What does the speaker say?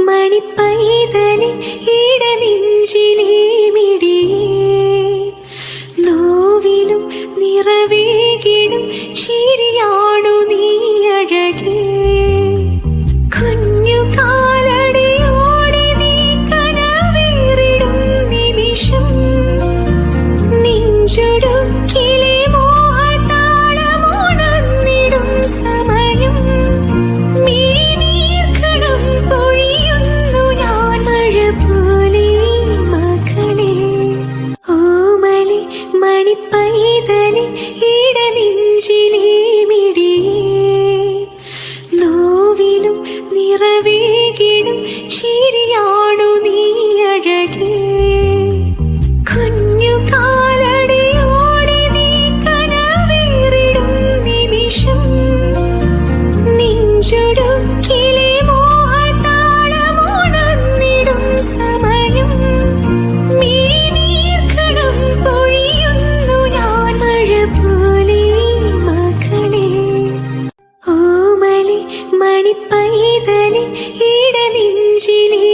മണിപ്പൈതലെ ഇടനെഞ്ചിലെ മിടിയേ, നോവിലും നിറവേകിടും ചിരിയാണു നീ അഴകേ. കുഞ്ഞു കാലടിയോടെ നീ കനവേറിടും നിമിഷം, നെഞ്ചുടുക്കിലെ മോഹതാളമുണർന്നിടും സമയം. മിഴിനീർക്കണം പൊഴിയുന്നു ഞാൻ മഴ പോലെ മകളെ. ഓമലെ മണിപ്പൈതലെ ഇടനെഞ്ചിലെ മിടിയേ, നോവിലും നിറവേകിടും ചിരിയാണു നീ അഴകേ. കുഞ്ഞു കാലടിയോടെ നീ കനവേറിടും നിമിഷം, നെഞ്ചുടുക്കിലെ മോഹതാളമുണർന്നിടും സമയം. മിഴിനീർക്കണം പൊഴിയുന്നു ഞാൻ മഴ പോലെ മകളെ. ഓമലെ മണിപ്പൈതലെ ഇടനെഞ്ചിലെ